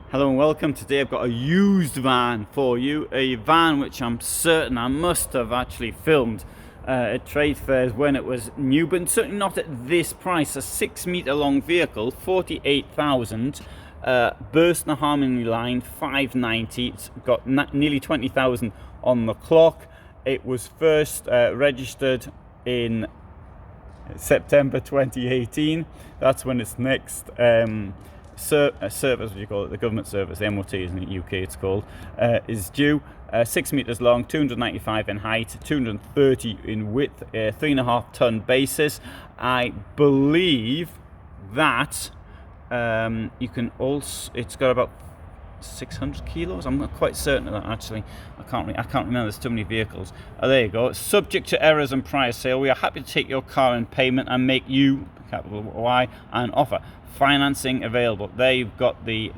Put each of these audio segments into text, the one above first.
Hello and welcome. Today I've got a used van for you, a van which I'm certain I must have actually filmed at trade fairs when it was new, but certainly not at this price. A 6-meter long vehicle, 48,000, Bürstner Harmony Line 590. It's got nearly 20,000 on the clock. It was first registered in September 2018. That's when its next service, what you call it, the government service, the MOT in the UK it's called, is due. 6 meters long, 295 in height, 230 in width, 3.5 ton basis. I believe that you can also, it's got about 600 kilos. I'm not quite certain of that actually. I can't remember. There's too many vehicles. There you go. Subject to errors and prior sale. We are happy to take your car in payment and make you, capital Y, an offer. Financing available. There you've got the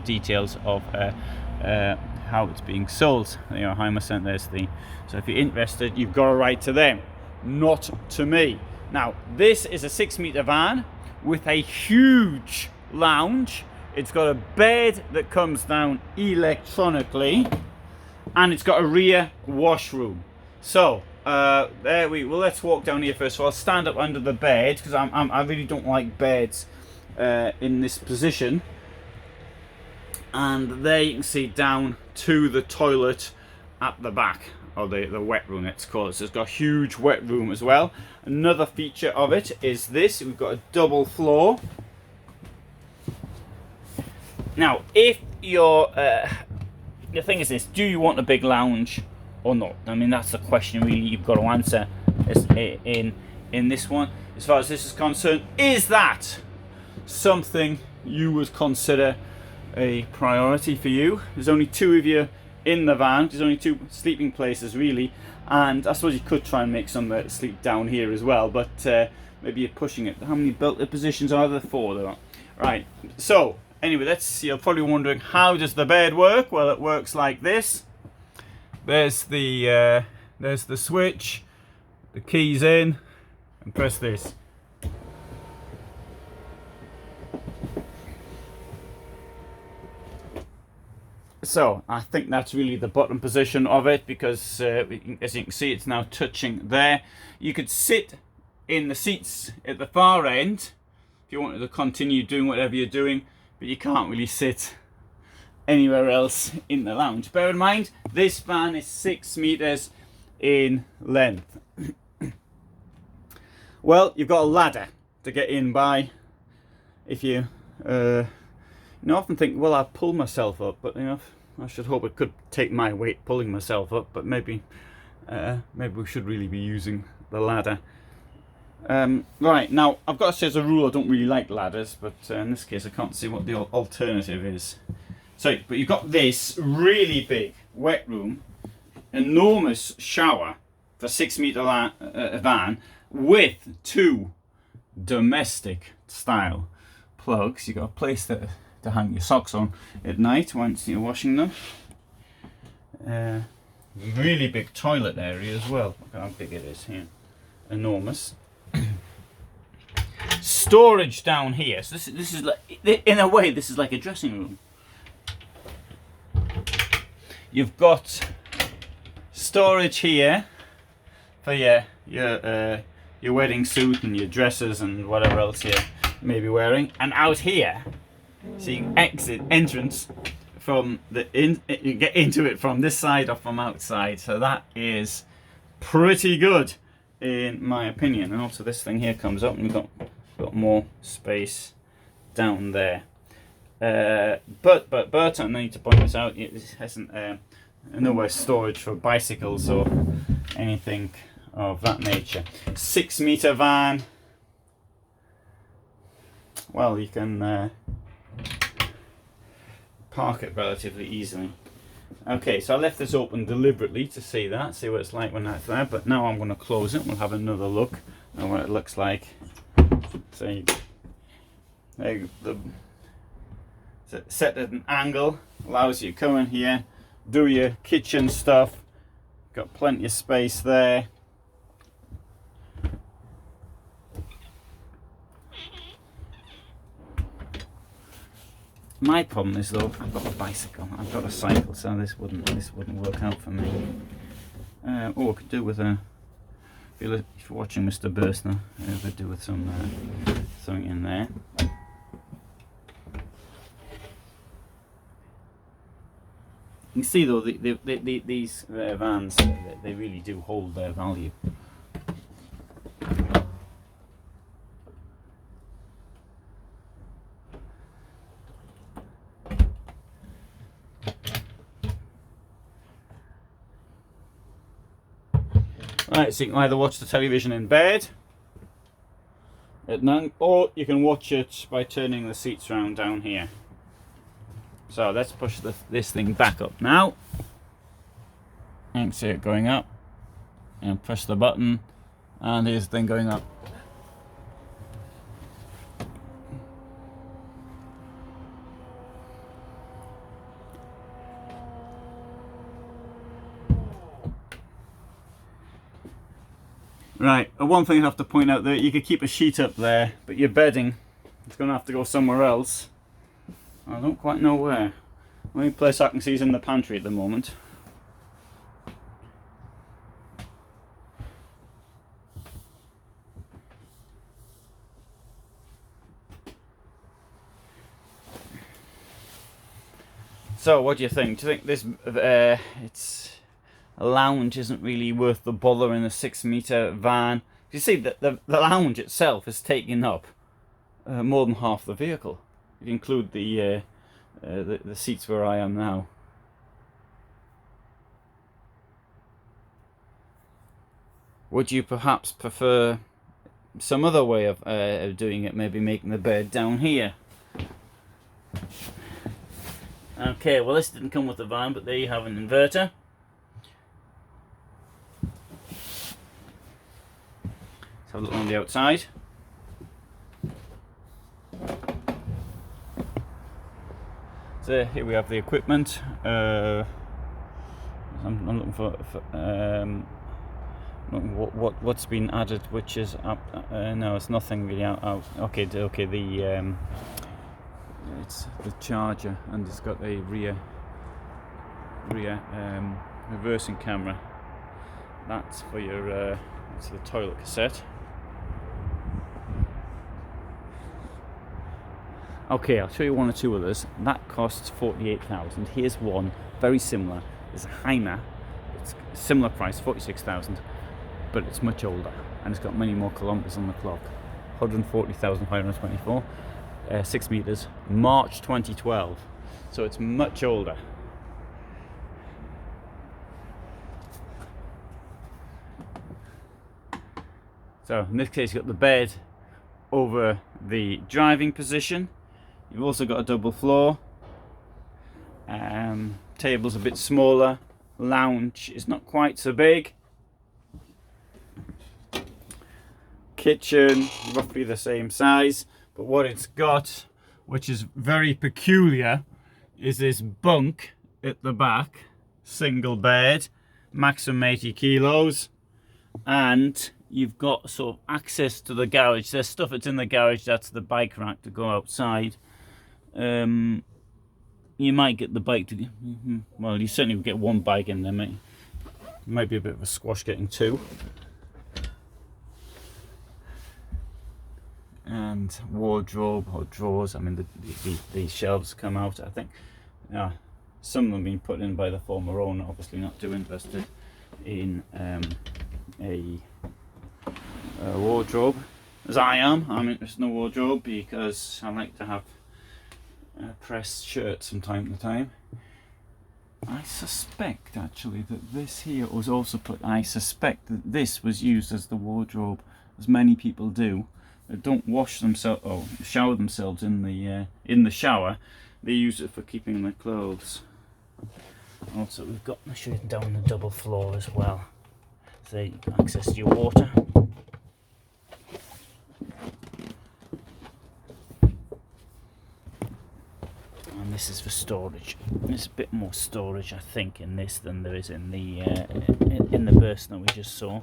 details of how it's being sold. You know, how much there's the. So if you're interested, you've got to write to them, not to me. Now this is a 6-meter van with a huge lounge. It's got a bed that comes down electronically, and it's got a rear washroom. So let's walk down here first. So I'll stand up under the bed because I really don't like beds in this position. And there you can see down to the toilet at the back, or the wet room it's called. So it's got a huge wet room as well. Another feature of it is this: we've got a double floor. Now, if you're, the thing is this, do you want a big lounge or not? I mean, that's the question really you've got to answer in this one. As far as this is concerned, is that something you would consider a priority for you? There's only 2 of you in the van. There's only 2 sleeping places really, and I suppose you could try and make some sleep down here as well, but maybe you're pushing it. How many built-in positions are there? 4 there are. Right, so anyway, you're probably wondering, how does the bed work? Well, it works like this. There's the switch, the keys in, and press this. So I think that's really the bottom position of it, because as you can see, it's now touching there. You could sit in the seats at the far end if you wanted to continue doing whatever you're doing, but you can't really sit anywhere else in the lounge. Bear in mind, this van is 6 meters in length. Well, you've got a ladder to get in by. If you often think, well, I'll pull myself up, but I should hope it could take my weight pulling myself up, but maybe we should really be using the ladder. Right, now I've got to say as a rule I don't really like ladders, but in this case I can't see what the alternative is. So, but you've got this really big wet room, enormous shower for 6-meter van with 2 domestic style plugs. You've got a place to hang your socks on at night once you're washing them. Really big toilet area as well. Look how big it is here. Enormous. Storage down here. So this is like, in a way, this is like a dressing room. You've got storage here for your wedding suit and your dresses and whatever else you may be wearing. And out here, so you can entrance from you get into it from this side or from outside. So that is pretty good, in my opinion. And also this thing here comes up and we've got more space down there. But I need to point this out, it hasn't nowhere storage for bicycles or anything of that nature. 6-meter van. Well, you can park it relatively easily. Okay, so I left this open deliberately to see what it's like when that's there, but now I'm going to close it. We'll have another look at what it looks like. So set at an angle, allows you to come in here, do your kitchen stuff. Got plenty of space there. My problem is though, I've got a bicycle, I've got a cycle, so this wouldn't work out for me. Or I could do with a, if you're watching Mr. Bürstner, I could do with some something in there. You can see though, these vans, they really do hold their value. Right, so you can either watch the television in bed at night, or you can watch it by turning the seats around down here. So let's push this thing back up now. You can see it going up, and push the button, and here's the thing going up. Right, one thing I have to point out there, you could keep a sheet up there, but your bedding, it's going to have to go somewhere else. I don't quite know where. The only place I can see is in the pantry at the moment. So, what do you think? Do you think this a lounge isn't really worth the bother in a 6-metre van? You see that the lounge itself is taking up more than half the vehicle. If you include the seats where I am now. Would you perhaps prefer some other way of doing it? Maybe making the bed down here. Okay, well this didn't come with the van, but there you have an inverter. Let's have a look on the outside. So here we have the equipment. I'm looking for what's been added, which is up. No, it's nothing really out. Okay, it's the charger, and it's got a rear reversing camera. That's for your it's the toilet cassette. Okay, I'll show you one or two others. That costs 48,000. Here's one very similar. It's a Heimer. It's similar price, 46,000, but it's much older and it's got many more kilometers on the clock. 140,524. 6 meters, March 2012. So it's much older. So in this case, you've got the bed over the driving position. You've also got a double floor. Table's a bit smaller. Lounge is not quite so big. Kitchen, roughly the same size. But what it's got, which is very peculiar, is this bunk at the back. Single bed, maximum 80 kilos. And you've got sort of access to the garage. There's stuff that's in the garage, that's the bike rack to go outside. You might get the bike to, well, you certainly would get one bike in there, mate. Might be a bit of a squash getting two. And wardrobe or drawers. I mean, the shelves come out, I think. Some of them being put in by the former owner, obviously not too interested in a wardrobe. As I am, I'm interested in a wardrobe because I like to have pressed shirts from time to time. I suspect actually that this here was also put, I suspect that this was used as the wardrobe, as many people do. They don't wash themselves or shower themselves in the shower. They use it for keeping their clothes. Also, we've got the shooting down the double floor as well, so you can access your water. And this is for storage. There's a bit more storage, I think, in this than there is in the Bürstner we just saw.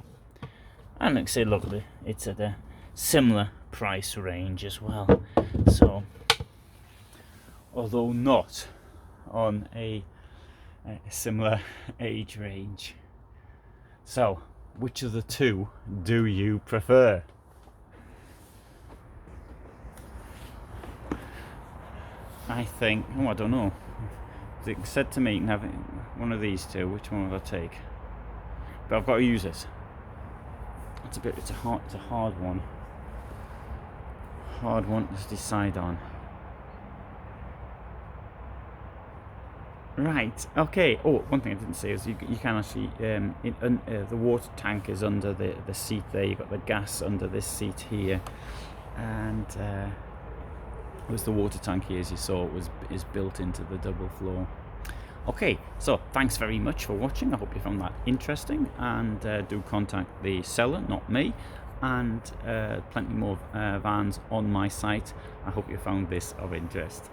And like I say, look, it's at a similar price range as well. So although not on a similar age range. So, which of the two do you prefer? I think, oh, I don't know. It said to me you can have one of these two. Which one would I take? But I've got to use it. It's a hard one. Hard one to decide on. Right. Okay. Oh, one thing I didn't say is you can actually the water tank is under the seat there. You've got the gas under this seat here, and was the water tank here, as you saw, is built into the double floor. Okay, so thanks very much for watching. I hope you found that interesting, and do contact the seller, not me, and plenty more vans on my site. I hope you found this of interest.